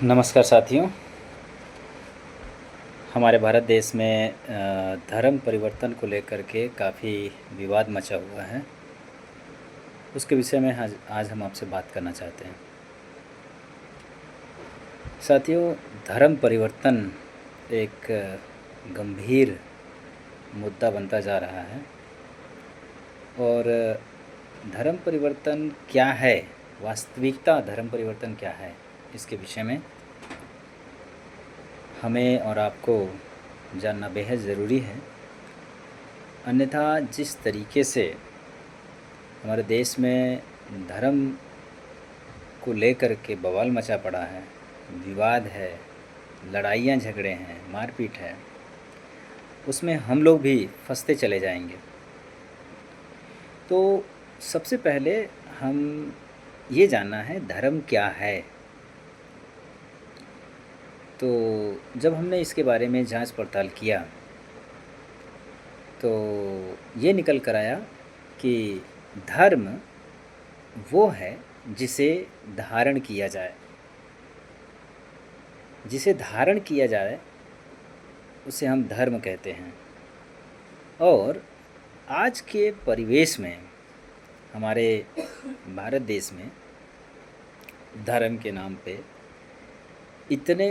नमस्कार साथियों। हमारे भारत देश में धर्म परिवर्तन को लेकर के काफ़ी विवाद मचा हुआ है। उसके विषय में आज हम आपसे बात करना चाहते हैं। साथियों, धर्म परिवर्तन एक गंभीर मुद्दा बनता जा रहा है और धर्म परिवर्तन क्या है, वास्तविकता धर्म परिवर्तन क्या है, इसके विषय में हमें और आपको जानना बेहद ज़रूरी है। अन्यथा जिस तरीके से हमारे देश में धर्म को लेकर के बवाल मचा पड़ा है, विवाद है, लड़ाइयाँ झगड़े हैं, मारपीट है, उसमें हम लोग भी फंसते चले जाएंगे। तो सबसे पहले हम ये जानना है धर्म क्या है। तो जब हमने इसके बारे में जांच पड़ताल किया तो ये निकल कर आया कि धर्म वो है जिसे धारण किया जाए। जिसे धारण किया जाए उसे हम धर्म कहते हैं। और आज के परिवेश में हमारे भारत देश में धर्म के नाम पे इतने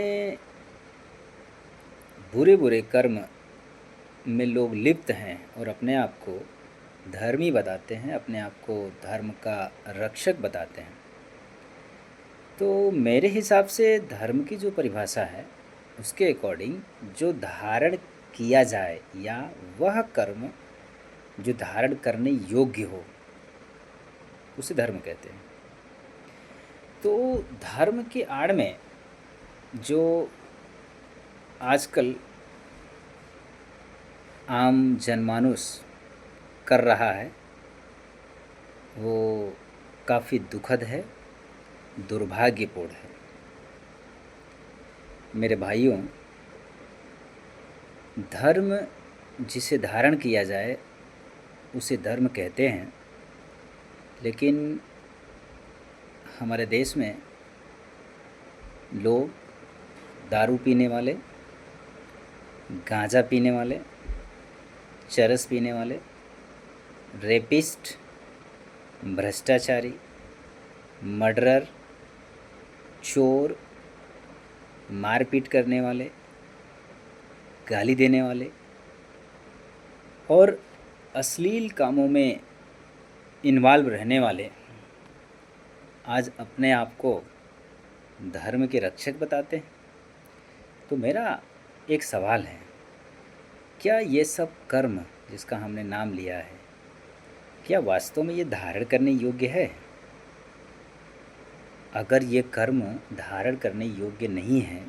बुरे बुरे कर्म में लोग लिप्त हैं और अपने आप को धर्मी बताते हैं, अपने आप को धर्म का रक्षक बताते हैं। तो मेरे हिसाब से धर्म की जो परिभाषा है उसके अकॉर्डिंग जो धारण किया जाए या वह कर्म जो धारण करने योग्य हो उसे धर्म कहते हैं। तो धर्म के आड़ में जो आजकल आम जनमानुस कर रहा है वो काफ़ी दुखद है, दुर्भाग्यपूर्ण है। मेरे भाइयों, धर्म जिसे धारण किया जाए उसे धर्म कहते हैं, लेकिन हमारे देश में लोग दारू पीने वाले, गांजा पीने वाले, चरस पीने वाले, रेपिस्ट, भ्रष्टाचारी, मर्डरर, चोर, मारपीट करने वाले, गाली देने वाले और अश्लील कामों में इन्वॉल्व रहने वाले आज अपने आप को धर्म के रक्षक बताते हैं। तो मेरा एक सवाल है, क्या ये सब कर्म जिसका हमने नाम लिया है, क्या वास्तव में ये धारण करने योग्य है? अगर ये कर्म धारण करने योग्य नहीं है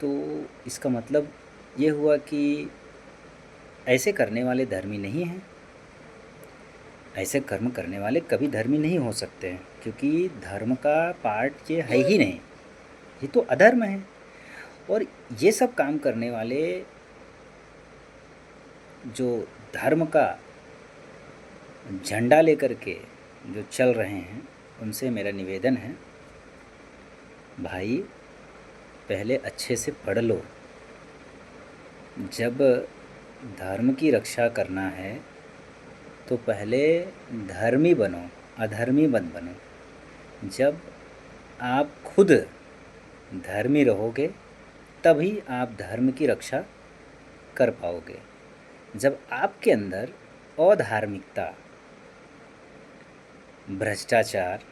तो इसका मतलब ये हुआ कि ऐसे करने वाले धर्मी नहीं हैं। ऐसे कर्म करने वाले कभी धर्मी नहीं हो सकते हैं, क्योंकि धर्म का पार्ट ये है ही नहीं, ये तो अधर्म है। और ये सब काम करने वाले जो धर्म का झंडा लेकर के जो चल रहे हैं उनसे मेरा निवेदन है, भाई पहले अच्छे से पढ़ लो। जब धर्म की रक्षा करना है तो पहले धर्मी बनो, अधर्मी मत बनो। जब आप खुद धर्मी रहोगे तभी आप धर्म की रक्षा कर पाओगे। जब आपके अंदर अधार्मिकता, भ्रष्टाचार,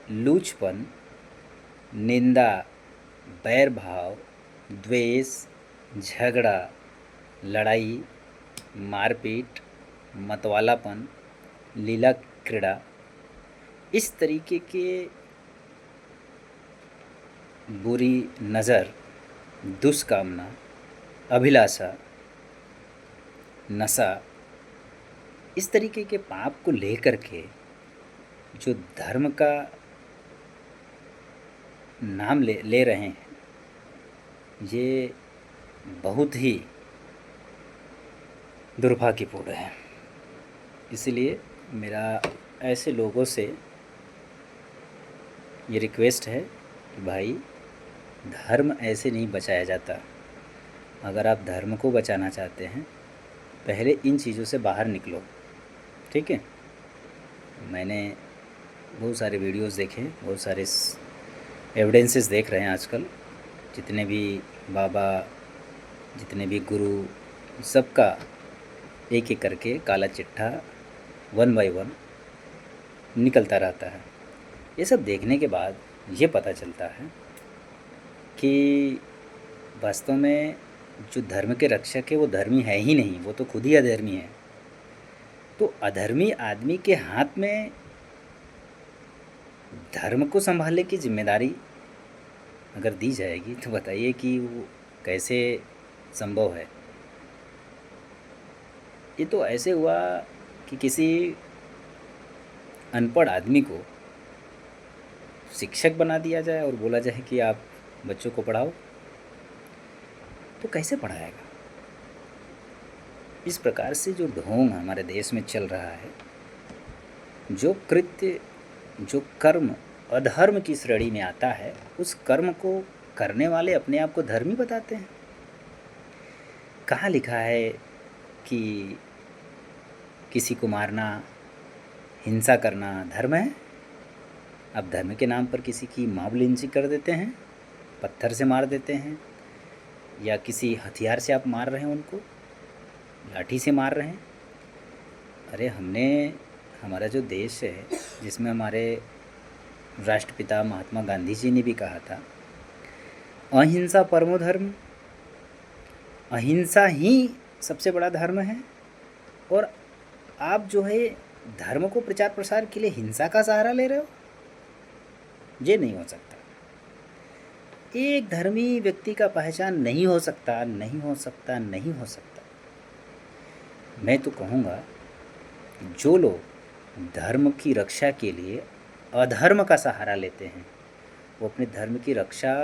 लूचपन, निंदा, बैर भाव, द्वेष, झगड़ा, लड़ाई, मारपीट, मतवालापन, लीला क्रीड़ा, इस तरीके के बुरी नज़र, दुष्कामना, अभिलाषा, नशा, इस तरीके के पाप को लेकर के जो धर्म का नाम ले रहे हैं, ये बहुत ही दुर्भाग्यपूर्ण है। इसलिए मेरा ऐसे लोगों से ये रिक्वेस्ट है कि भाई धर्म ऐसे नहीं बचाया जाता। अगर आप धर्म को बचाना चाहते हैं पहले इन चीज़ों से बाहर निकलो, ठीक है। मैंने बहुत सारे वीडियोस देखे, बहुत सारे एविडेंसेस देख रहे हैं आजकल। जितने भी बाबा, जितने भी गुरु, सबका एक एक करके काला चिट्ठा 1 बाय 1 निकलता रहता है। ये सब देखने के बाद ये पता चलता है कि वास्तव में जो धर्म के रक्षक है वो धर्मी है ही नहीं, वो तो खुद ही अधर्मी है। तो अधर्मी आदमी के हाथ में धर्म को संभालने की जिम्मेदारी अगर दी जाएगी तो बताइए कि वो कैसे संभव है। ये तो ऐसे हुआ कि किसी अनपढ़ आदमी को शिक्षक बना दिया जाए और बोला जाए कि आप बच्चों को पढ़ाओ, तो कैसे पढ़ाएगा। इस प्रकार से जो ढोंग हमारे देश में चल रहा है, जो कृत्य, जो कर्म अधर्म की श्रेणी में आता है, उस कर्म को करने वाले अपने आप को धर्मी बताते हैं। कहाँ लिखा है कि किसी को मारना, हिंसा करना धर्म है। आप धर्म के नाम पर किसी की मॉब लिंचिंग कर देते हैं, पत्थर से मार देते हैं, या किसी हथियार से आप मार रहे हैं, उनको लाठी से मार रहे हैं। अरे हमारा जो देश है, जिसमें हमारे राष्ट्रपिता महात्मा गांधी जी ने भी कहा था, अहिंसा परमो धर्म, अहिंसा ही सबसे बड़ा धर्म है। और आप जो है धर्म को प्रचार प्रसार के लिए हिंसा का सहारा ले रहे हो, ये नहीं हो सकता। एक धर्मी व्यक्ति का पहचान नहीं हो सकता, नहीं हो सकता, नहीं हो सकता। मैं तो कहूँगा जो लोग धर्म की रक्षा के लिए अधर्म का सहारा लेते हैं वो अपने धर्म की रक्षा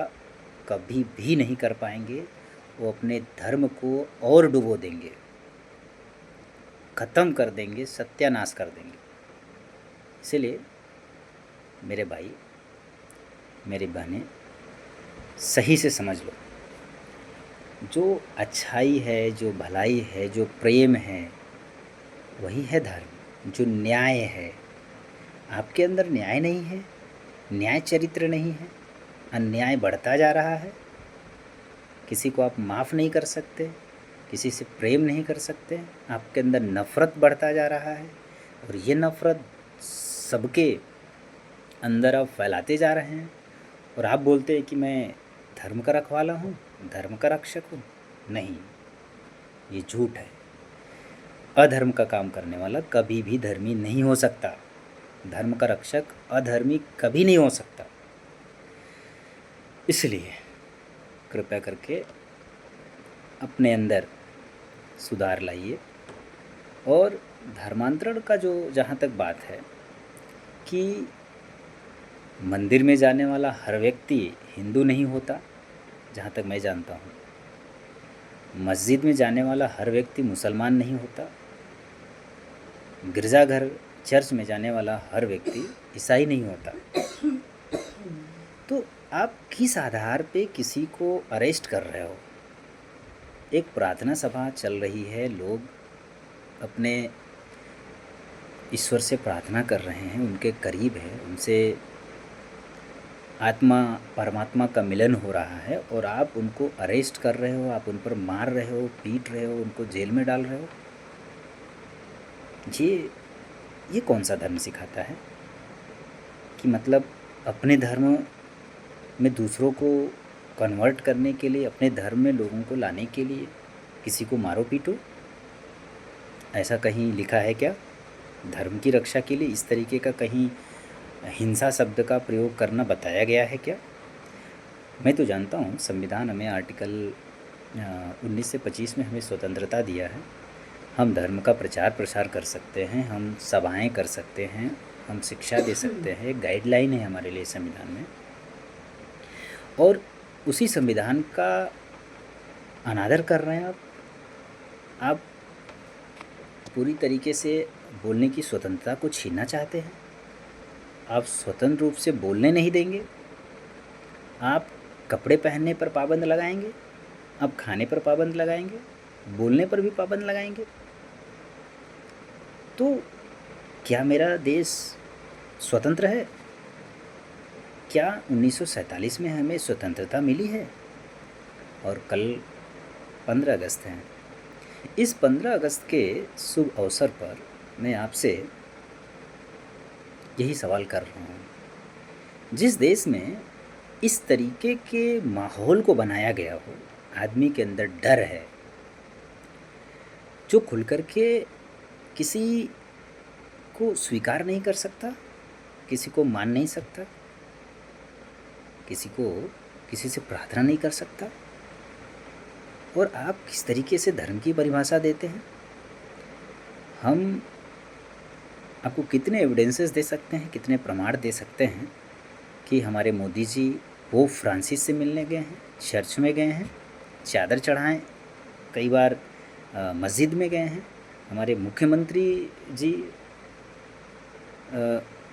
कभी भी नहीं कर पाएंगे। वो अपने धर्म को और डुबो देंगे, ख़त्म कर देंगे, सत्यानाश कर देंगे। इसलिए मेरे भाई, मेरी बहनें, सही से समझ लो, जो अच्छाई है, जो भलाई है, जो प्रेम है, वही है धर्म। जो न्याय है, आपके अंदर न्याय नहीं है, न्याय चरित्र नहीं है, अन्याय बढ़ता जा रहा है। किसी को आप माफ़ नहीं कर सकते, किसी से प्रेम नहीं कर सकते, आपके अंदर नफ़रत बढ़ता जा रहा है। और ये नफ़रत सबके अंदर आप फैलाते जा रहे हैं। और आप बोलते हैं कि मैं धर्म का रखवाला हूँ, धर्म का रक्षक हूँ। नहीं, ये झूठ है। अधर्म का काम करने वाला कभी भी धर्मी नहीं हो सकता। धर्म का रक्षक अधर्मी कभी नहीं हो सकता। इसलिए कृपया करके अपने अंदर सुधार लाइए। और धर्मांतरण का जो जहाँ तक बात है कि मंदिर में जाने वाला हर व्यक्ति हिंदू नहीं होता, जहाँ तक मैं जानता हूँ। मस्जिद में जाने वाला हर व्यक्ति मुसलमान नहीं होता। गिरजाघर, चर्च में जाने वाला हर व्यक्ति ईसाई नहीं होता। तो आप किस आधार पे किसी को अरेस्ट कर रहे हो। एक प्रार्थना सभा चल रही है, लोग अपने ईश्वर से प्रार्थना कर रहे हैं, उनके करीब है, उनसे आत्मा परमात्मा का मिलन हो रहा है, और आप उनको अरेस्ट कर रहे हो, आप उन पर मार रहे हो, पीट रहे हो, उनको जेल में डाल रहे हो। ये कौन सा धर्म सिखाता है कि मतलब अपने धर्म में दूसरों को कन्वर्ट करने के लिए, अपने धर्म में लोगों को लाने के लिए किसी को मारो पीटो। ऐसा कहीं लिखा है क्या? धर्म की रक्षा के लिए इस तरीके का कहीं हिंसा शब्द का प्रयोग करना बताया गया है क्या? मैं तो जानता हूँ संविधान हमें आर्टिकल 19 से 25 में हमें स्वतंत्रता दिया है। हम धर्म का प्रचार प्रसार कर सकते हैं, हम सभाएं कर सकते हैं, हम शिक्षा दे सकते हैं। एक गाइडलाइन है हमारे लिए संविधान में, और उसी संविधान का अनादर कर रहे हैं आप पूरी तरीके से बोलने की स्वतंत्रता को छीनना चाहते हैं। आप स्वतंत्र रूप से बोलने नहीं देंगे, आप कपड़े पहनने पर पाबंद लगाएंगे, आप खाने पर पाबंद लगाएंगे, बोलने पर भी पाबंद लगाएंगे। तो क्या मेरा देश स्वतंत्र है? क्या 1947 में हमें स्वतंत्रता मिली है? और कल 15 अगस्त है। इस 15 अगस्त के शुभ अवसर पर मैं आपसे यही सवाल कर रहा हूँ। जिस देश में इस तरीके के माहौल को बनाया गया हो, आदमी के अंदर डर है, जो खुल कर के किसी को स्वीकार नहीं कर सकता, किसी को मान नहीं सकता, किसी से प्रार्थना नहीं कर सकता, और आप किस तरीके से धर्म की परिभाषा देते हैं? हम आपको कितने एविडेंसेस दे सकते हैं, कितने प्रमाण दे सकते हैं कि हमारे मोदी जी पोप फ्रांसिस से मिलने गए हैं, चर्च में गए हैं, चादर चढ़ाएं, कई बार मस्जिद में गए हैं, हमारे मुख्यमंत्री जी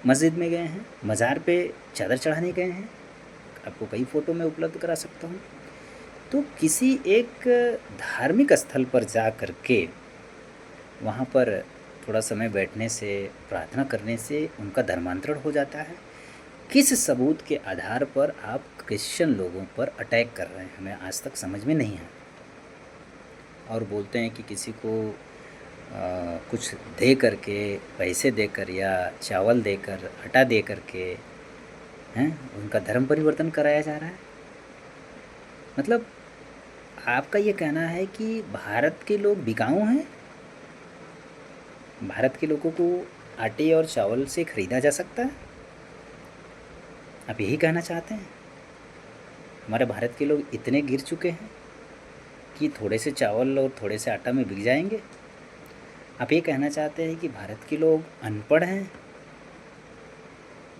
मस्जिद में गए हैं, मज़ार पे चादर चढ़ाने गए हैं, आपको कई फ़ोटो में उपलब्ध करा सकता हूँ। तो किसी एक धार्मिक स्थल पर जा कर के वहाँ पर थोड़ा समय बैठने से, प्रार्थना करने से उनका धर्मांतरण हो जाता है। किस सबूत के आधार पर आप क्रिश्चियन लोगों पर अटैक कर रहे हैं, हमें आज तक समझ में नहीं है। और बोलते हैं कि किसी को कुछ दे करके, पैसे देकर या चावल देकर, आटा दे करके हैं उनका धर्म परिवर्तन कराया जा रहा है। मतलब आपका ये कहना है कि भारत के लोग बिकाऊ हैं, भारत के लोगों को आटे और चावल से ख़रीदा जा सकता है? आप यही कहना चाहते हैं? हमारे भारत के लोग इतने गिर चुके हैं कि थोड़े से चावल और थोड़े से आटा में बिक जाएंगे? आप ये कहना चाहते हैं कि भारत के लोग अनपढ़ हैं,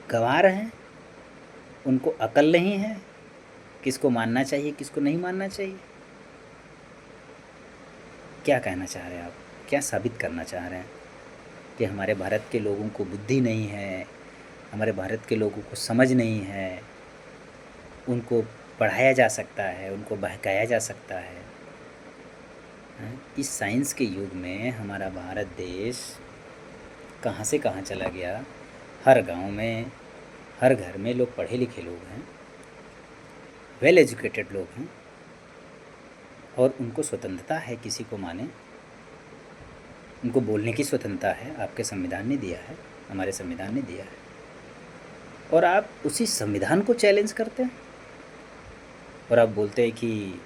गँवार हैं, उनको अकल नहीं है, किसको मानना चाहिए, किसको नहीं मानना चाहिए? क्या कहना चाह रहे हैं आप? क्या साबित करना चाह रहे हैं कि हमारे भारत के लोगों को बुद्धि नहीं है, हमारे भारत के लोगों को समझ नहीं है, उनको पढ़ाया जा सकता है, उनको बहकाया जा सकता है? इस साइंस के युग में हमारा भारत देश कहाँ से कहाँ चला गया। हर गांव में, हर घर में लोग पढ़े लिखे लोग हैं, वेल एजुकेटेड लोग हैं, और उनको स्वतंत्रता है, किसी को माने, उनको बोलने की स्वतंत्रता है, आपके संविधान ने दिया है, हमारे संविधान ने दिया है। और आप उसी संविधान को चैलेंज करते हैं और आप बोलते हैं कि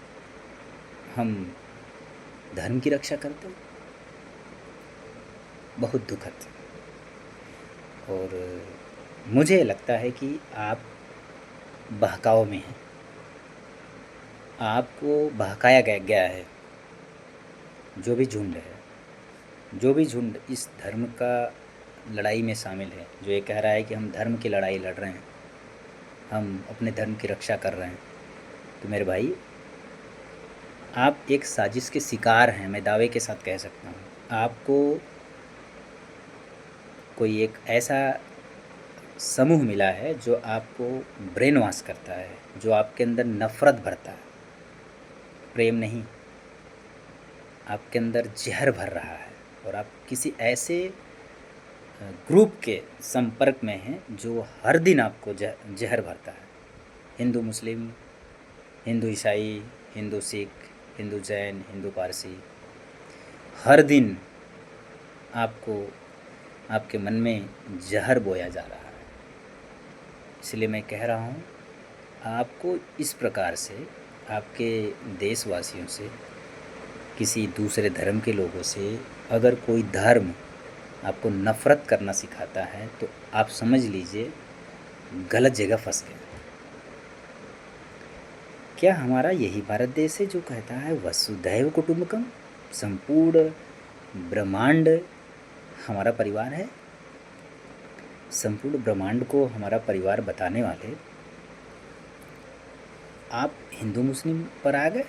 हम धर्म की रक्षा करते हैं। बहुत दुखद। और मुझे लगता है कि आप बहकाव में हैं, आपको बहकाया गया है। जो भी झुंड है, जो भी झुंड इस धर्म का लड़ाई में शामिल है, जो ये कह रहा है कि हम धर्म की लड़ाई लड़ रहे हैं, हम अपने धर्म की रक्षा कर रहे हैं, तो मेरे भाई आप एक साजिश के शिकार हैं, मैं दावे के साथ कह सकता हूँ। आपको कोई एक ऐसा समूह मिला है जो आपको ब्रेन वॉश करता है, जो आपके अंदर नफ़रत भरता है, प्रेम नहीं, आपके अंदर जहर भर रहा है। और आप किसी ऐसे ग्रुप के संपर्क में हैं जो हर दिन आपको जहर भरता है। हिंदू मुस्लिम, हिंदू ईसाई, हिंदू सिख, हिंदू जैन, हिंदू पारसी, हर दिन आपको आपके मन में जहर बोया जा रहा है। इसलिए मैं कह रहा हूँ, आपको इस प्रकार से आपके देशवासियों से, किसी दूसरे धर्म के लोगों से अगर कोई धर्म आपको नफ़रत करना सिखाता है तो आप समझ लीजिए गलत जगह फंस गए। क्या हमारा यही भारत देश है जो कहता है वसुधैव कुटुंबकम, संपूर्ण ब्रह्मांड हमारा परिवार है? संपूर्ण ब्रह्मांड को हमारा परिवार बताने वाले आप हिंदू मुस्लिम पर आ गए।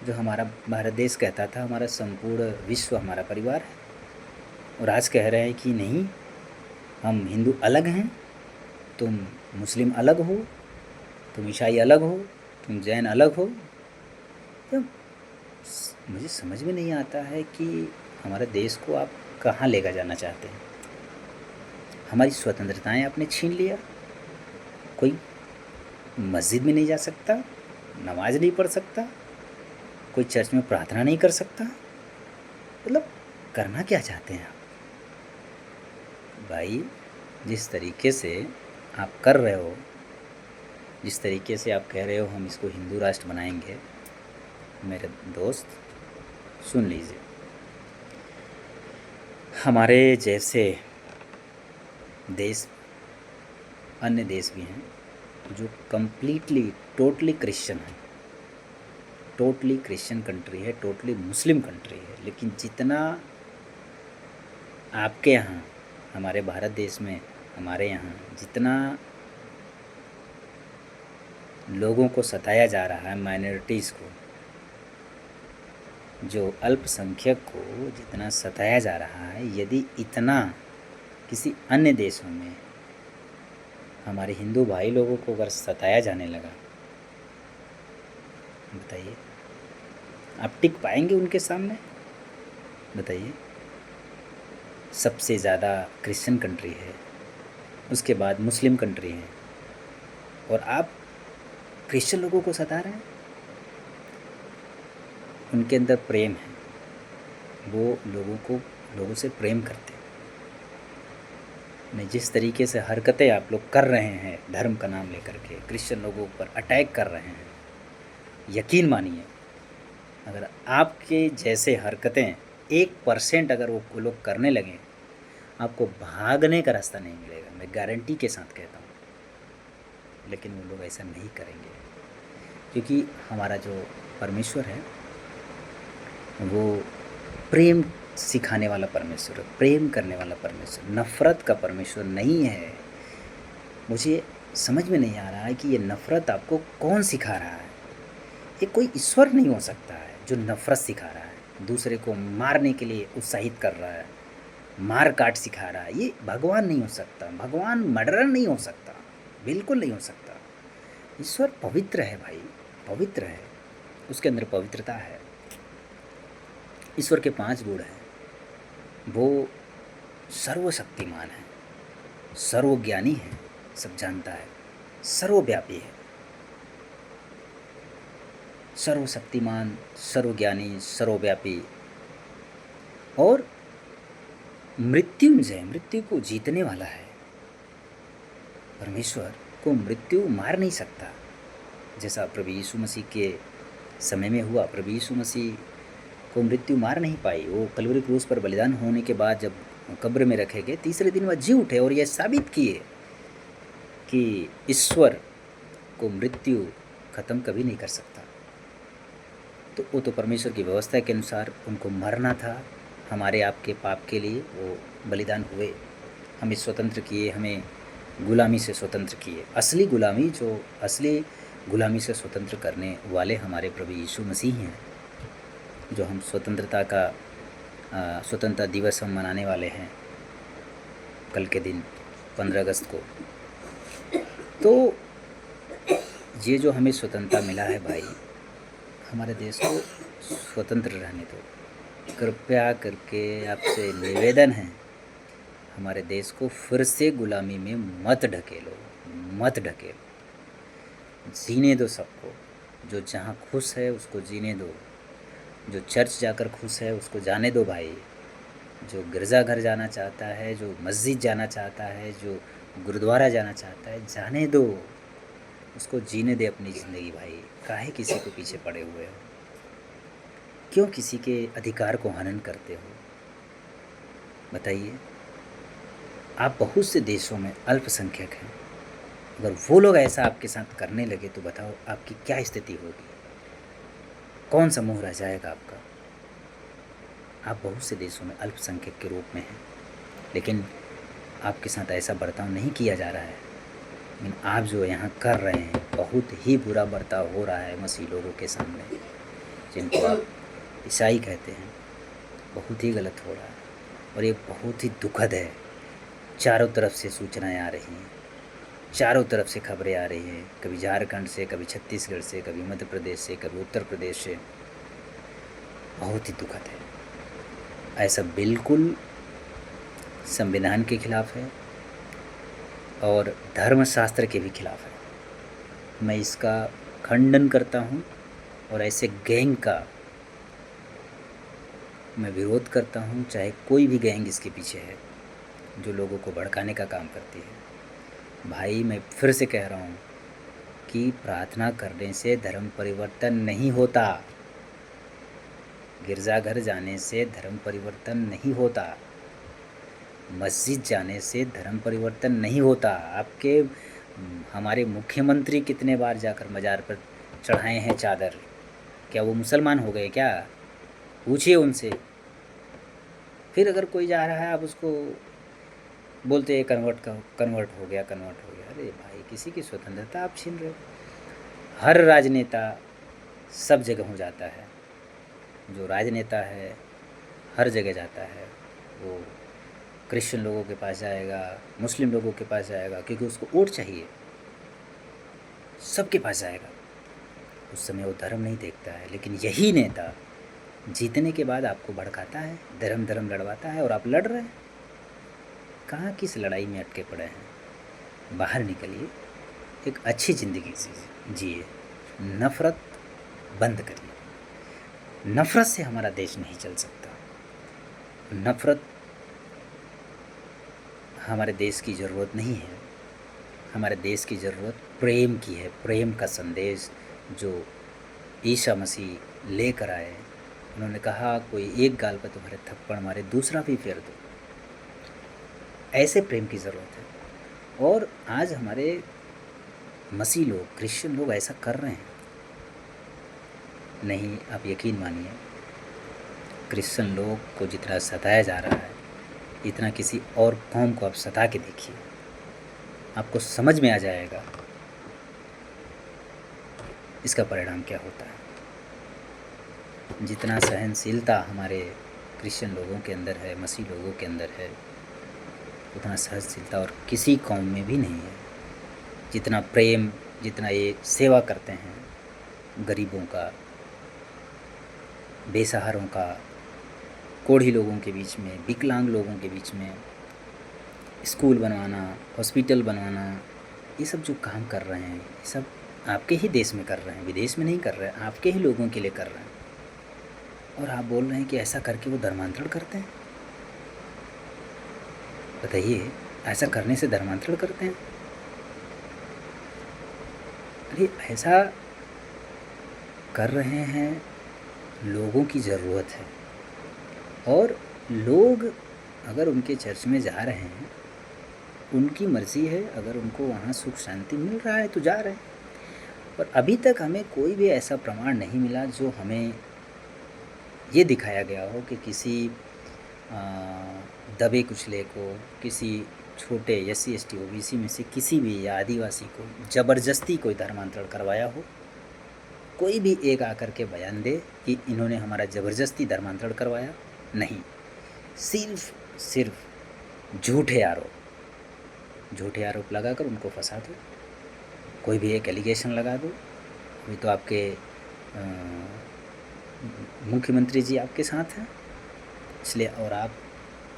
जो हमारा भारत देश कहता था हमारा संपूर्ण विश्व हमारा परिवार है, और आज कह रहे हैं कि नहीं, हम हिंदू अलग हैं, तुम मुस्लिम अलग हो, तुम ईसाई अलग हो, तुम जैन अलग हो। तो मुझे समझ में नहीं आता है कि हमारे देश को आप कहाँ लेकर जाना चाहते हैं। हमारी स्वतंत्रताएं आपने छीन लिया। कोई मस्जिद में नहीं जा सकता, नमाज नहीं पढ़ सकता, कोई चर्च में प्रार्थना नहीं कर सकता। मतलब करना क्या चाहते हैं आप भाई? जिस तरीके से आप कर रहे हो, जिस तरीके से आप कह रहे हो हम इसको हिंदू राष्ट्र बनाएंगे, मेरे दोस्त सुन लीजिए, हमारे जैसे देश, अन्य देश भी हैं जो कम्प्लीटली टोटली क्रिश्चियन है, टोटली क्रिश्चियन कंट्री है, टोटली मुस्लिम कंट्री है। लेकिन जितना आपके यहाँ, हमारे भारत देश में, हमारे यहाँ जितना लोगों को सताया जा रहा है, माइनॉरिटीज़ को, जो अल्पसंख्यक को जितना सताया जा रहा है, यदि इतना किसी अन्य देशों में हमारे हिंदू भाई लोगों को अगर सताया जाने लगा, बताइए आप टिक पाएंगे उनके सामने? बताइए। सबसे ज़्यादा क्रिश्चियन कंट्री है, उसके बाद मुस्लिम कंट्री है, और आप क्रिश्चियन लोगों को सता रहे हैं। उनके अंदर प्रेम है, वो लोगों से प्रेम करते हैं। नहीं, जिस तरीके से हरकतें आप लोग कर रहे हैं धर्म का नाम लेकर के, क्रिश्चियन लोगों पर अटैक कर रहे हैं, यकीन मानिए अगर आपके जैसे हरकतें 1% अगर वो लोग करने लगें, आपको भागने का रास्ता नहीं मिलेगा, मैं गारंटी के साथ कहता हूँ। लेकिन वो लोग ऐसा नहीं करेंगे, क्योंकि हमारा जो परमेश्वर है वो प्रेम सिखाने वाला परमेश्वर है, प्रेम करने वाला परमेश्वर, नफ़रत का परमेश्वर नहीं है। मुझे समझ में नहीं आ रहा है कि ये नफ़रत आपको कौन सिखा रहा है। ये कोई ईश्वर नहीं हो सकता है जो नफ़रत सिखा रहा है, दूसरे को मारने के लिए उत्साहित कर रहा है, मार काट सिखा रहा है। ये भगवान नहीं हो सकता, भगवान मर्डरर नहीं हो सकता, बिल्कुल नहीं हो सकता। ईश्वर पवित्र है भाई, पवित्र है, उसके अंदर पवित्रता है। ईश्वर के 5 गुण हैं। वो सर्वशक्तिमान है, सर्वज्ञानी है, सब जानता है, सर्वव्यापी है, सर्वशक्तिमान, सर्वज्ञानी, सर्वव्यापी और मृत्युंजय, मृत्यु को जीतने वाला है। परमेश्वर को मृत्यु मार नहीं सकता, जैसा प्रभु यीशु मसीह के समय में हुआ। प्रभु यीशु मसीह को मृत्यु मार नहीं पाई। वो कलवरी क्रूस पर बलिदान होने के बाद जब कब्र में रखे गए, तीसरे दिन वह जी उठे और यह साबित किए कि ईश्वर को मृत्यु ख़त्म कभी नहीं कर सकता। तो वो तो परमेश्वर की व्यवस्था के अनुसार उनको मरना था, हमारे आपके पाप के लिए वो बलिदान हुए, हमें स्वतंत्र किए, हमें गुलामी से स्वतंत्र किए। असली गुलामी, जो असली गुलामी से स्वतंत्र करने वाले हमारे प्रभु यीशु मसीह हैं, जो हम स्वतंत्रता दिवस हम मनाने वाले हैं कल के दिन 15 अगस्त को। तो ये जो हमें स्वतंत्रता मिला है भाई, हमारे देश को स्वतंत्र रहने दो। कृपया करके आपसे निवेदन है, हमारे देश को फिर से गुलामी में मत ढकेलो, मत ढकेलो। जीने दो सबको, जो जहाँ खुश है उसको जीने दो, जो चर्च जाकर खुश है उसको जाने दो भाई, जो गिरजाघर जाना चाहता है, जो मस्जिद जाना चाहता है, जो गुरुद्वारा जाना चाहता है, जाने दो, उसको जीने दे अपनी ज़िंदगी भाई। काहे किसी को पीछे पड़े हुए हो? क्यों किसी के अधिकार को हनन करते हो? बताइए। आप बहुत से देशों में अल्पसंख्यक हैं, अगर वो लोग ऐसा आपके साथ करने लगे तो बताओ आपकी क्या स्थिति होगी? कौन सा मुँह रह जाएगा आपका? आप बहुत से देशों में अल्पसंख्यक के रूप में हैं, लेकिन आपके साथ ऐसा बर्ताव नहीं किया जा रहा है। लेकिन आप जो यहाँ कर रहे हैं, बहुत ही बुरा बर्ताव हो रहा है मसीह लोगों के सामने, जिनको आप ईसाई कहते हैं। बहुत ही गलत हो रहा है और ये बहुत ही दुखद है। चारों तरफ से सूचनाएं आ रही हैं, चारों तरफ से खबरें आ रही हैं, कभी झारखंड से, कभी छत्तीसगढ़ से, कभी मध्य प्रदेश से, कभी उत्तर प्रदेश से। बहुत ही दुखद है। ऐसा बिल्कुल संविधान के खिलाफ है और धर्मशास्त्र के भी खिलाफ है। मैं इसका खंडन करता हूँ और ऐसे गैंग का मैं विरोध करता हूँ, चाहे कोई भी गैंग इसके पीछे है जो लोगों को भड़काने का काम करती है। भाई मैं फिर से कह रहा हूँ कि प्रार्थना करने से धर्म परिवर्तन नहीं होता, गिरजाघर जाने से धर्म परिवर्तन नहीं होता, मस्जिद जाने से धर्म परिवर्तन नहीं होता। आपके हमारे मुख्यमंत्री कितने बार जाकर मज़ार पर चढ़ाए हैं चादर? क्या वो मुसलमान हो गए क्या? पूछिए उनसे। फिर अगर कोई जा रहा है आप उसको बोलते हैं कन्वर्ट हो गया, कन्वर्ट हो गया। अरे भाई, किसी की स्वतंत्रता आप छीन रहे हो। हर राजनेता सब जगह हो जाता है, जो राजनेता है हर जगह जाता है। वो क्रिश्चियन लोगों के पास जाएगा, मुस्लिम लोगों के पास जाएगा, क्योंकि उसको वोट चाहिए, सबके पास जाएगा। उस समय वो धर्म नहीं देखता है। लेकिन यही नेता जीतने के बाद आपको भड़काता है, धर्म धर्म लड़वाता है, और आप लड़ रहे हैं। कहाँ किस लड़ाई में अटके पड़े हैं? बाहर निकलिए, एक अच्छी ज़िंदगी जिए, नफ़रत बंद करिए। नफ़रत से हमारा देश नहीं चल सकता। नफ़रत हमारे देश की ज़रूरत नहीं है। हमारे देश की ज़रूरत प्रेम की है। प्रेम का संदेश जो ईसा मसीह लेकर आए। उन्होंने कहा, कोई एक गाल पर तुम्हारे थप्पड़ मारे, दूसरा भी फेर दो। ऐसे प्रेम की ज़रूरत है। और आज हमारे मसीह लोग, क्रिश्चियन लोग ऐसा कर रहे हैं। नहीं, आप यकीन मानिए, क्रिश्चियन लोग को जितना सताया जा रहा है, इतना किसी और कौम को आप सता के देखिए, आपको समझ में आ जाएगा इसका परिणाम क्या होता है। जितना सहनशीलता हमारे क्रिश्चियन लोगों के अंदर है, मसीह लोगों के अंदर है, उतना सहनशीलता और किसी कौम में भी नहीं है। जितना प्रेम, जितना ये सेवा करते हैं गरीबों का, बेसहारों का, कोढ़ी लोगों के बीच में, विकलांग लोगों के बीच में, स्कूल बनवाना, हॉस्पिटल बनवाना, ये सब जो काम कर रहे हैं, ये सब आपके ही देश में कर रहे हैं, विदेश में नहीं कर रहे हैं, आपके ही लोगों के लिए कर रहे हैं। और आप बोल रहे हैं कि ऐसा करके वो धर्मांतरण करते हैं। बताइए, ऐसा करने से धर्मांतरण करते हैं? अरे ऐसा कर रहे हैं, लोगों की ज़रूरत है। और लोग अगर उनके चर्च में जा रहे हैं, उनकी मर्ज़ी है, अगर उनको वहाँ सुख शांति मिल रहा है तो जा रहे हैं। पर अभी तक हमें कोई भी ऐसा प्रमाण नहीं मिला जो हमें ये दिखाया गया हो कि किसी दबे कुचले को, किसी छोटे SC ST OBC में से किसी भी या आदिवासी को ज़बरदस्ती कोई धर्मांतरण करवाया हो। कोई भी एक आकर के बयान दे कि इन्होंने हमारा ज़बरदस्ती धर्मांतरण करवाया। नहीं, सिर्फ झूठे आरोप लगाकर उनको फंसा दो। कोई भी एक एलिगेशन लगा दो। अभी तो आपके मुख्यमंत्री जी आपके साथ हैं, इसलिए और आप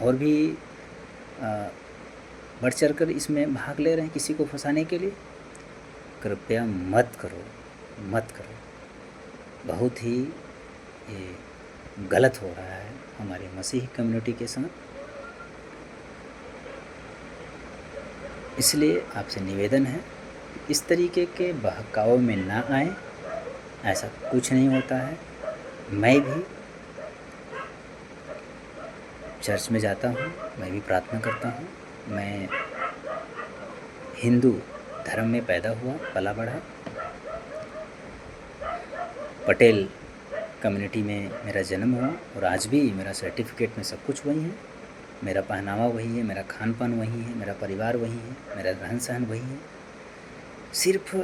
और भी बढ़ चढ़ कर इसमें भाग ले रहे हैं किसी को फंसाने के लिए। कृपया मत करो। बहुत ही ये गलत हो रहा है हमारे मसीही कम्युनिटी के साथ। इसलिए आपसे निवेदन है, इस तरीके के बहकावे में ना आए। ऐसा कुछ नहीं होता है। मैं भी चर्च में जाता हूँ, मैं भी प्रार्थना करता हूँ। मैं हिंदू धर्म में पैदा हुआ, पला बढ़ा। पटेल कम्युनिटी में मेरा जन्म हुआ और आज भी मेरा सर्टिफिकेट में सब कुछ वही है। मेरा पहनावा वही है, मेरा खान पान वही है, मेरा परिवार वही है, मेरा रहन सहन वही है। सिर्फ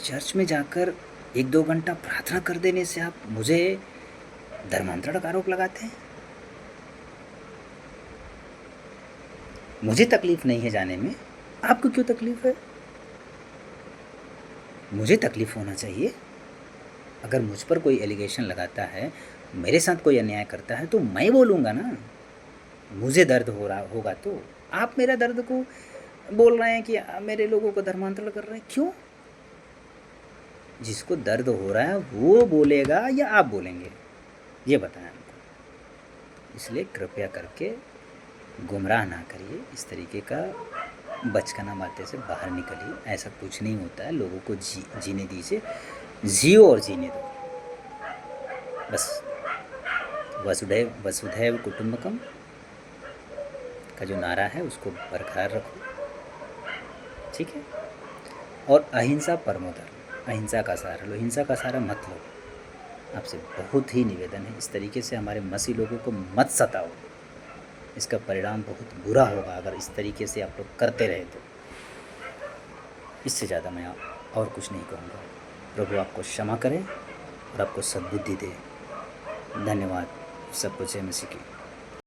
चर्च में जाकर 1-2 घंटा प्रार्थना कर देने से आप मुझे धर्मांतरण का आरोप लगाते हैं। मुझे तकलीफ़ नहीं है जाने में, आपको क्यों तकलीफ़ है? मुझे तकलीफ़ होना चाहिए। अगर मुझ पर कोई एलिगेशन लगाता है, मेरे साथ कोई अन्याय करता है तो मैं बोलूँगा ना। मुझे दर्द हो रहा होगा तो आप मेरा दर्द को बोल रहे हैं कि मेरे लोगों को धर्मांतरण कर रहे हैं, क्यों? जिसको दर्द हो रहा है वो बोलेगा या आप बोलेंगे, ये बताएं हमको। इसलिए कृपया करके गुमराह ना करिए, इस तरीके का बचकाना बातें से बाहर निकलिए। ऐसा कुछ नहीं होता है, लोगों को जीने दीजिए, जियो और जीने दो बस। वसुधैव वसुधैव कुटुंबकम का जो नारा है उसको बरकरार रखो, ठीक है। और अहिंसा परमो धर्म, अहिंसा का सहारा लो, हिंसा का सहारा मत लो। आपसे बहुत ही निवेदन है, इस तरीके से हमारे मसीह लोगों को मत सताओ। इसका परिणाम बहुत बुरा होगा अगर इस तरीके से आप लोग करते रहे तो। इससे ज़्यादा मैं और कुछ नहीं कहूँगा। प्रभु आपको क्षमा करें और आपको सद्बुद्धि दे। धन्यवाद। सब कुछ है मसीह की।